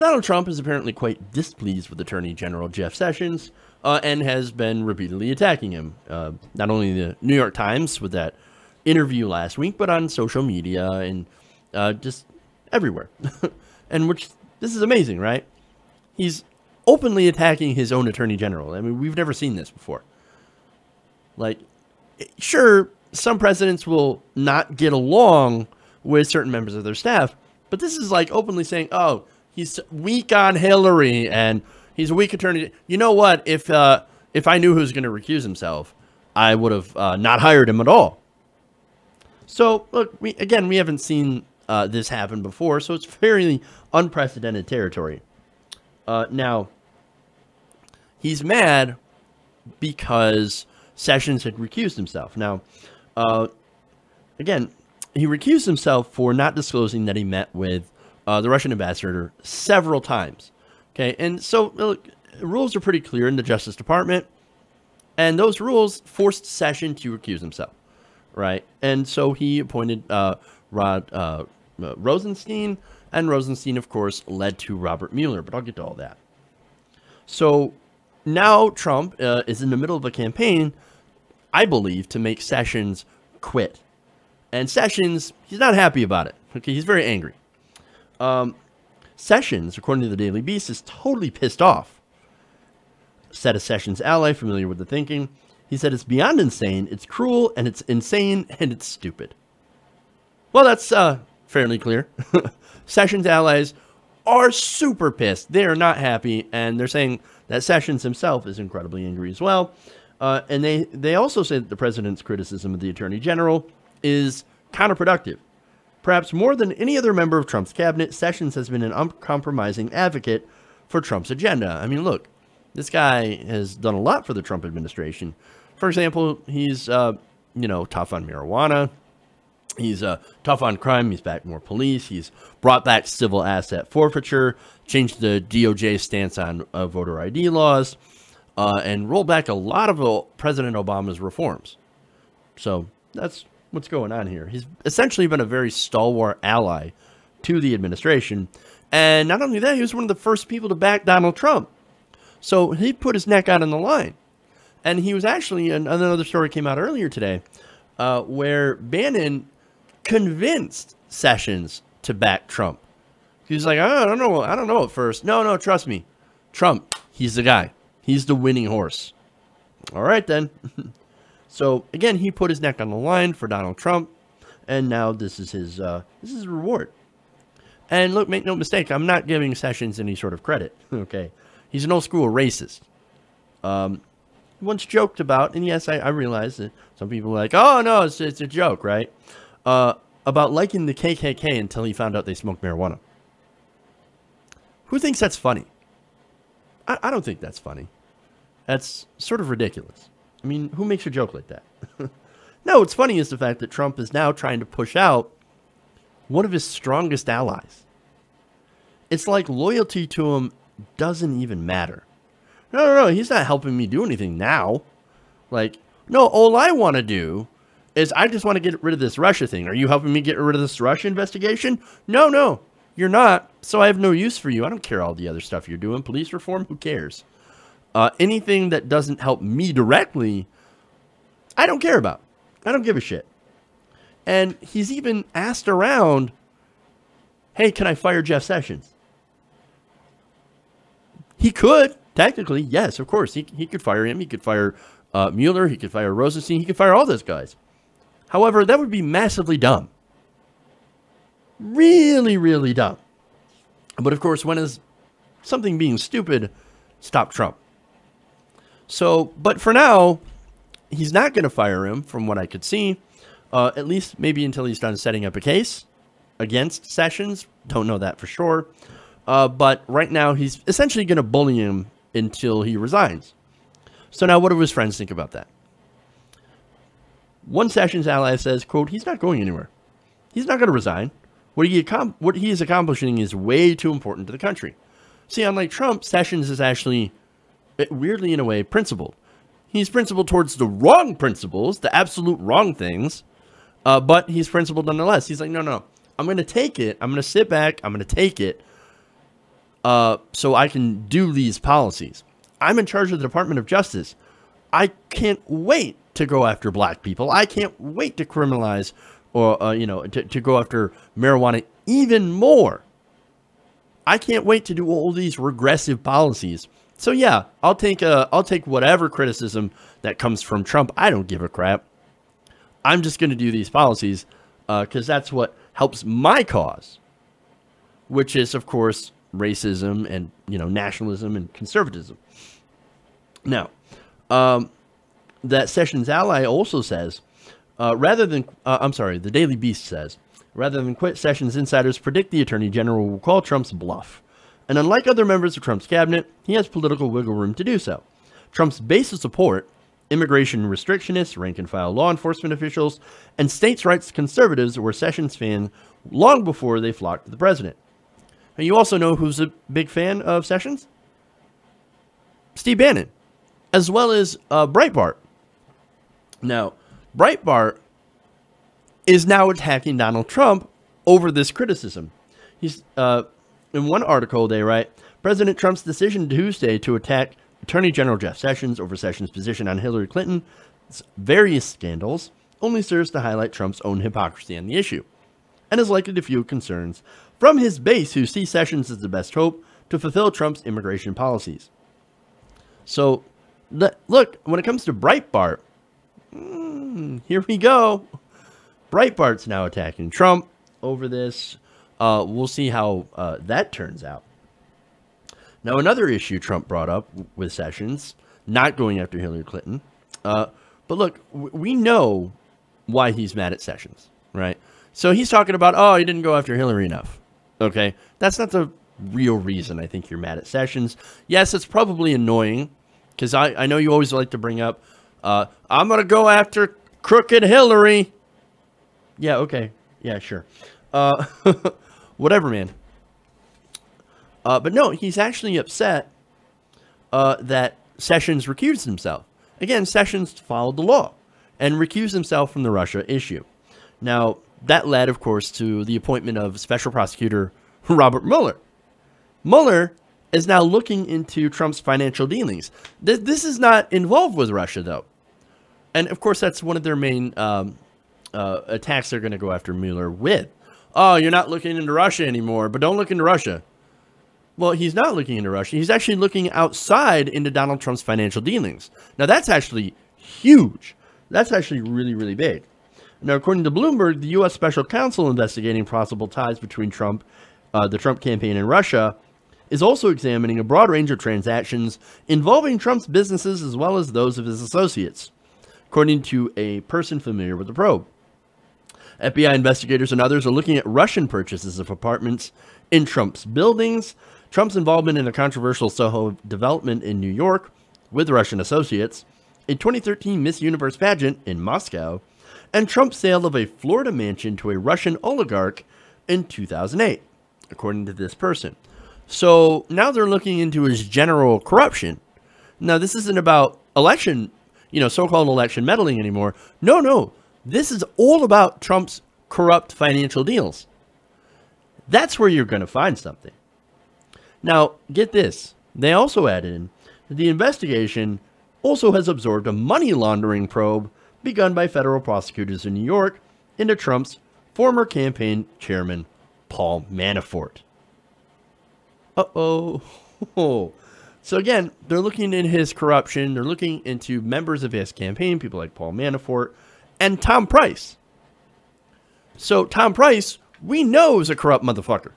Donald Trump is apparently quite displeased with Attorney General Jeff Sessions and has been repeatedly attacking him. Not only in the New York Times with that interview last week, but on social media and just everywhere. And which, this is amazing, right? He's openly attacking his own Attorney General. I mean, we've never seen this before. Like, sure, some presidents will not get along with certain members of their staff, but this is like openly saying, oh, he's weak on Hillary and he's a weak attorney. You know what? If I knew who was going to recuse himself, I would have not hired him at all. So, look, we haven't seen this happen before, so it's fairly unprecedented territory. Now, he's mad because Sessions had recused himself. Now, again, he recused himself for not disclosing that he met with the Russian ambassador several times. Okay, and so look, rules are pretty clear in the Justice Department, and those rules forced Sessions to recuse himself, right? And so he appointed Rod Rosenstein, and Rosenstein, of course, led to Robert Mueller, but I'll get to all that. So now Trump is in the middle of a campaign, I believe, to make Sessions quit. And Sessions, he's not happy about it. Okay, he's very angry. Sessions, according to the Daily Beast, is totally pissed off. Said a Sessions ally familiar with the thinking. He said it's beyond insane, it's cruel, and it's insane, and it's stupid. Well, that's fairly clear. Sessions allies are super pissed. They are not happy, and they're saying that Sessions himself is incredibly angry as well. And they also say that the president's criticism of the attorney general is counterproductive. Perhaps more than any other member of Trump's cabinet, Sessions has been an uncompromising advocate for Trump's agenda. I mean, look, this guy has done a lot for the Trump administration. For example, he's, tough on marijuana. He's tough on crime. He's backed more police. He's brought back civil asset forfeiture, changed the DOJ stance on voter ID laws, and rolled back a lot of President Obama's reforms. So that's what's going on here. He's essentially been a very stalwart ally to the administration. And not only that, he was one of the first people to back Donald Trump. So he put his neck out on the line. And he was actually, another story came out earlier today, where Bannon convinced Sessions to back Trump. He was like, I don't know at first. No, trust me. Trump, he's the guy. He's the winning horse. All right, then. So, again, he put his neck on the line for Donald Trump, and now this is his reward. And look, make no mistake, I'm not giving Sessions any sort of credit, okay? He's an old-school racist. Once joked about, and yes, I realize that some people are like, oh, no, it's a joke, right? About liking the KKK until he found out they smoked marijuana. Who thinks that's funny? I don't think that's funny. That's sort of ridiculous. I mean, who makes a joke like that? No, what's funny is the fact that Trump is now trying to push out one of his strongest allies. It's like loyalty to him doesn't even matter. No, he's not helping me do anything now. Like, no, all I want to do is I just want to get rid of this Russia thing. Are you helping me get rid of this Russia investigation? No, you're not. So I have no use for you. I don't care all the other stuff you're doing. Police reform, who cares? Anything that doesn't help me directly, I don't care about. I don't give a shit. And he's even asked around, hey, can I fire Jeff Sessions? He could, technically, yes, of course. He could fire him. He could fire Mueller. He could fire Rosenstein. He could fire all those guys. However, that would be massively dumb. Really, really dumb. But of course, when is something being stupid stop Trump? So, but for now, he's not going to fire him, from what I could see. At least maybe until he's done setting up a case against Sessions. Don't know that for sure. But right now, he's essentially going to bully him until he resigns. So now what do his friends think about that? One Sessions ally says, quote, he's not going anywhere. He's not going to resign. What he is accomplishing is way too important to the country. See, unlike Trump, Sessions is actually, weirdly in a way, principled. He's principled towards the wrong principles, the absolute wrong things, but he's principled nonetheless. He's like, no, I'm going to take it. I'm going to sit back. I'm going to take it. so I can do these policies. I'm in charge of the Department of Justice. I can't wait to go after black people. I can't wait to criminalize or, to go after marijuana even more. I can't wait to do all these regressive policies. So yeah, I'll take whatever criticism that comes from Trump. I don't give a crap. I'm just going to do these policies because that's what helps my cause, which is, of course, racism and, nationalism and conservatism. Now, that Sessions ally also says, the Daily Beast says, rather than quit, Sessions insiders predict the Attorney General will call Trump's bluff. And unlike other members of Trump's cabinet, he has political wiggle room to do so. Trump's base of support, immigration restrictionists, rank-and-file law enforcement officials, and states' rights conservatives were Sessions fans long before they flocked to the president. And you also know who's a big fan of Sessions? Steve Bannon, as well as Breitbart. Now, Breitbart is now attacking Donald Trump over this criticism. He's in one article, they write, President Trump's decision Tuesday to attack Attorney General Jeff Sessions over Sessions' position on Hillary Clinton's various scandals only serves to highlight Trump's own hypocrisy on the issue, and is likely to fuel concerns from his base who see Sessions as the best hope to fulfill Trump's immigration policies. So, look, when it comes to Breitbart, here we go. Breitbart's now attacking Trump over this. We'll see how that turns out. Now, another issue Trump brought up with Sessions, not going after Hillary Clinton. But look, we know why he's mad at Sessions, right? So he's talking about, oh, he didn't go after Hillary enough. Okay, that's not the real reason I think you're mad at Sessions. Yes, it's probably annoying, because I know you always like to bring up, I'm going to go after crooked Hillary. Yeah, okay. Yeah, sure. Whatever, man. But no, he's actually upset that Sessions recused himself. Again, Sessions followed the law and recused himself from the Russia issue. Now, that led, of course, to the appointment of Special Prosecutor Robert Mueller. Mueller is now looking into Trump's financial dealings. This is not involved with Russia, though. And, of course, that's one of their main attacks they're going to go after Mueller with. Oh, you're not looking into Russia anymore, but don't look into Russia. Well, he's not looking into Russia. He's actually looking outside into Donald Trump's financial dealings. Now, that's actually huge. That's actually really, really big. Now, according to Bloomberg, the U.S. Special Counsel investigating possible ties between Trump, the Trump campaign, and Russia is also examining a broad range of transactions involving Trump's businesses as well as those of his associates, according to a person familiar with the probe. FBI investigators and others are looking at Russian purchases of apartments in Trump's buildings, Trump's involvement in a controversial Soho development in New York with Russian associates, a 2013 Miss Universe pageant in Moscow, and Trump's sale of a Florida mansion to a Russian oligarch in 2008, according to this person. So now they're looking into his general corruption. Now, this isn't about election, so-called election meddling anymore. No. This is all about Trump's corrupt financial deals. That's where you're going to find something. Now, get this. They also added in that the investigation also has absorbed a money laundering probe begun by federal prosecutors in New York into Trump's former campaign chairman, Paul Manafort. Uh-oh. So again, they're looking into his corruption. They're looking into members of his campaign, people like Paul Manafort, and Tom Price. So Tom Price, we know, is a corrupt motherfucker.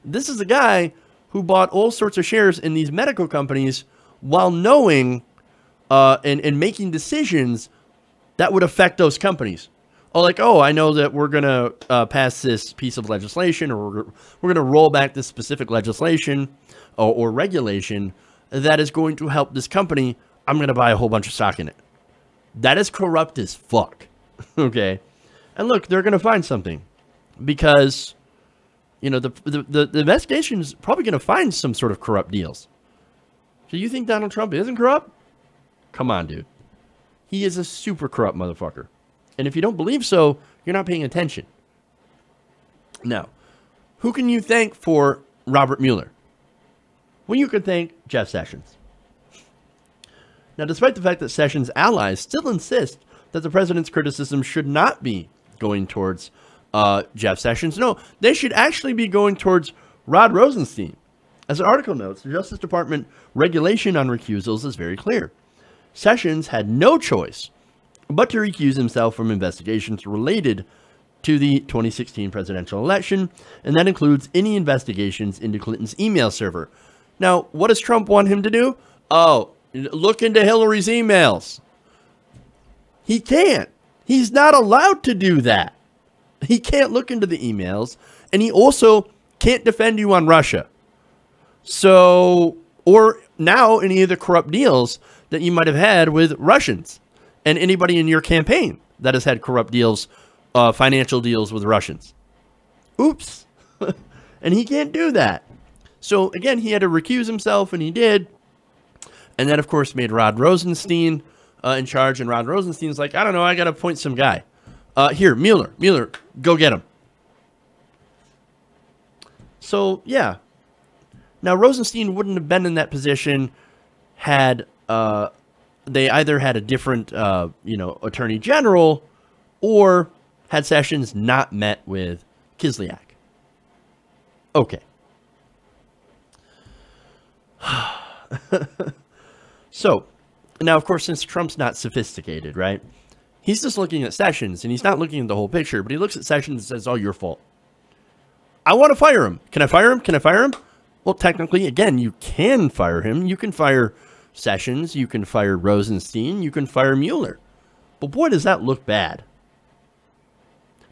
This is a guy who bought all sorts of shares in these medical companies while knowing and making decisions that would affect those companies. I know that we're going to pass this piece of legislation, or we're going to roll back this specific legislation or regulation that is going to help this company. I'm going to buy a whole bunch of stock in it. That is corrupt as fuck. Okay. And look, they're going to find something because, the investigation is probably going to find some sort of corrupt deals. So you think Donald Trump isn't corrupt? Come on, dude. He is a super corrupt motherfucker. And if you don't believe so, you're not paying attention. Now, who can you thank for Robert Mueller? Well, you could thank Jeff Sessions. Now, despite the fact that Sessions' allies still insist that the president's criticism should not be going towards Jeff Sessions, no, they should actually be going towards Rod Rosenstein. As the article notes, the Justice Department regulation on recusals is very clear. Sessions had no choice but to recuse himself from investigations related to the 2016 presidential election, and that includes any investigations into Clinton's email server. Now, what does Trump want him to do? Oh, look into Hillary's emails. He can't. He's not allowed to do that. He can't look into the emails, and he also can't defend you on Russia. So, or now any of the corrupt deals that you might have had with Russians and anybody in your campaign that has had corrupt deals, financial deals with Russians. Oops. And he can't do that. So again, he had to recuse himself, and he did. And that, of course, made Rod Rosenstein in charge. And Rod Rosenstein's like, I don't know, I got to appoint some guy. Here, Mueller, go get him. So, yeah. Now, Rosenstein wouldn't have been in that position had they either had a different, attorney general, or had Sessions not met with Kislyak. Okay. So, now, of course, since Trump's not sophisticated, right? He's just looking at Sessions, and he's not looking at the whole picture, but he looks at Sessions and says, oh, your fault. I want to fire him. Can I fire him? Can I fire him? Well, technically, again, you can fire him. You can fire Sessions. You can fire Rosenstein. You can fire Mueller. But boy, does that look bad.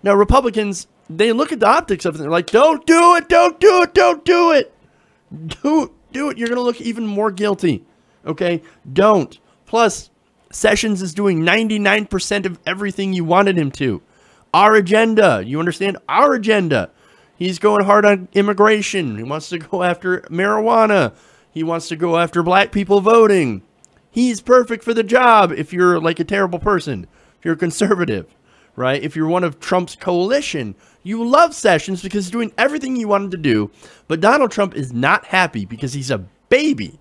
Now, Republicans, they look at the optics of it, and they're like, don't do it, don't do it, don't do it. Do it. You're going to look even more guilty. Okay? Don't. Plus, Sessions is doing 99% of everything you wanted him to. Our agenda. You understand? Our agenda. He's going hard on immigration. He wants to go after marijuana. He wants to go after black people voting. He's perfect for the job if you're like a terrible person. If you're a conservative, right? If you're one of Trump's coalition, you love Sessions because he's doing everything you want him to do. But Donald Trump is not happy because he's a baby.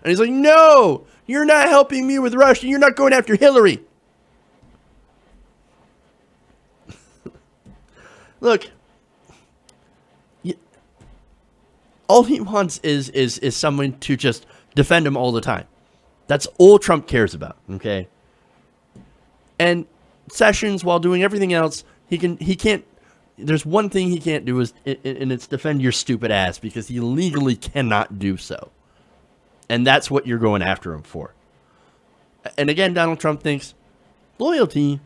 And he's like, no, you're not helping me with Russia. You're not going after Hillary. Look, all he wants is someone to just defend him all the time. That's all Trump cares about, okay? And Sessions, while doing everything else, he can't, there's one thing he can't do, and it's defend your stupid ass, because he legally cannot do so. And that's what you're going after him for. And again, Donald Trump thinks, loyalty,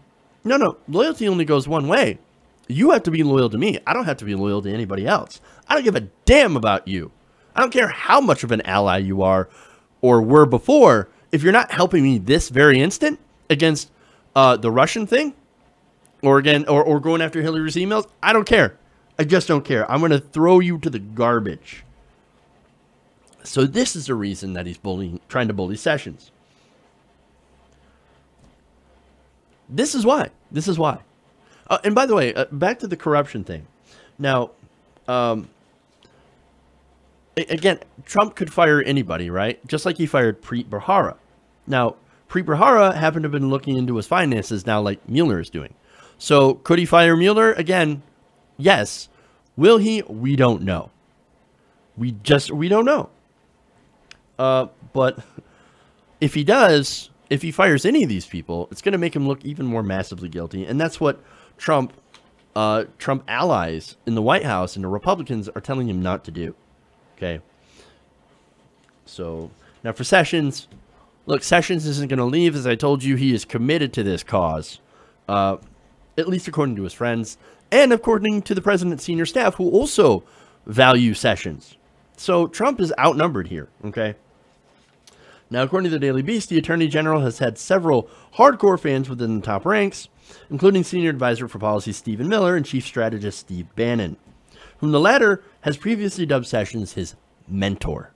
no, loyalty only goes one way. You have to be loyal to me. I don't have to be loyal to anybody else. I don't give a damn about you. I don't care how much of an ally you are or were before. If you're not helping me this very instant against the Russian thing, or going after Hillary's emails, I don't care. I just don't care. I'm going to throw you to the garbage. So this is the reason that he's trying to bully Sessions. This is why. This is why. And by the way, back to the corruption thing. Now, again, Trump could fire anybody, right? Just like he fired Preet Bharara. Now, Preet Bharara happened to have been looking into his finances now like Mueller is doing. So could he fire Mueller? Again, yes. Will he? We don't know. We don't know. But if he does, if he fires any of these people, it's going to make him look even more massively guilty. And that's what Trump allies in the White House and the Republicans are telling him not to do. Okay. So now for Sessions, look, Sessions isn't going to leave. As I told you, he is committed to this cause, at least according to his friends and according to the president's senior staff, who also value Sessions. So Trump is outnumbered here. Okay. Now, according to the Daily Beast, the Attorney General has had several hardcore fans within the top ranks, including Senior Advisor for Policy Stephen Miller and Chief Strategist Steve Bannon, whom the latter has previously dubbed Sessions his mentor.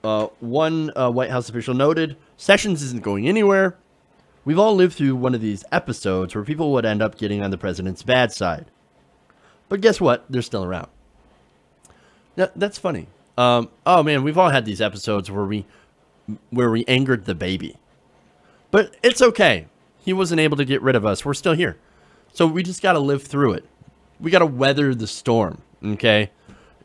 One White House official noted, Sessions isn't going anywhere. We've all lived through one of these episodes where people would end up getting on the president's bad side. But guess what? They're still around. Now, that's funny. Oh man, we've all had these episodes where we angered the baby. But it's okay. He wasn't able to get rid of us. We're still here. So we just got to live through it. We got to weather the storm, okay?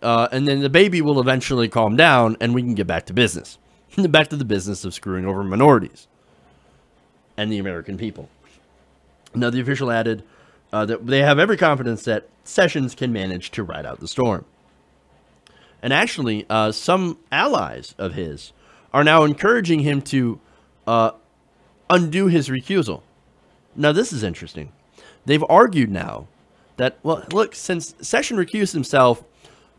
And then the baby will eventually calm down and we can get back to business. Back to the business of screwing over minorities and the American people. Now, the official added that they have every confidence that Sessions can manage to ride out the storm. And actually, some allies of his are now encouraging him to undo his recusal. Now, this is interesting. They've argued now that, well, look, since Sessions recused himself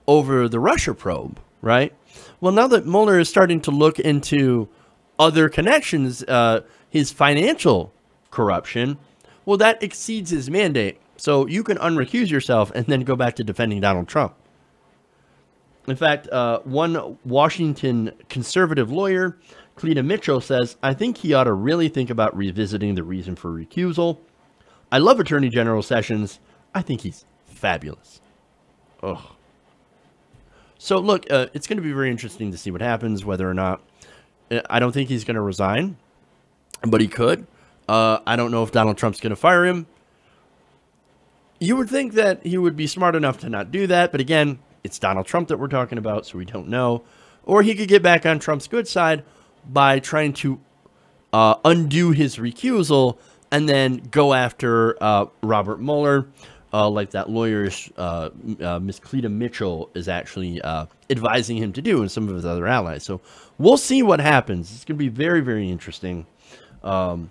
over the Russia probe, right? Well, now that Mueller is starting to look into other connections, his financial corruption, well, that exceeds his mandate. So you can unrecuse yourself and then go back to defending Donald Trump. In fact, one Washington conservative lawyer, Cleta Mitchell, says, I think he ought to really think about revisiting the reason for recusal. I love Attorney General Sessions. I think he's fabulous. Ugh. So, look, it's going to be very interesting to see what happens, whether or not. I don't think he's going to resign, but he could. I don't know if Donald Trump's going to fire him. You would think that he would be smart enough to not do that, but again, it's Donald Trump that we're talking about, so we don't know. Or he could get back on Trump's good side by trying to undo his recusal and then go after Robert Mueller, like that lawyer, Miss Cleta Mitchell, is actually advising him to do, and some of his other allies. So we'll see what happens. It's going to be very, very interesting, and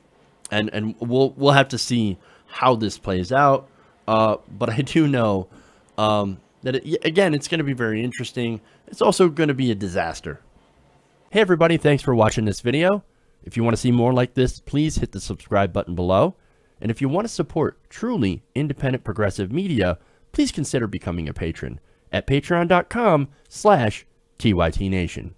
we'll have to see how this plays out. But I do know that, again, it's going to be very interesting. It's also going to be a disaster. Hey, everybody. Thanks for watching this video. If you want to see more like this, please hit the subscribe button below. And if you want to support truly independent progressive media, please consider becoming a patron at patreon.com/TYTNation.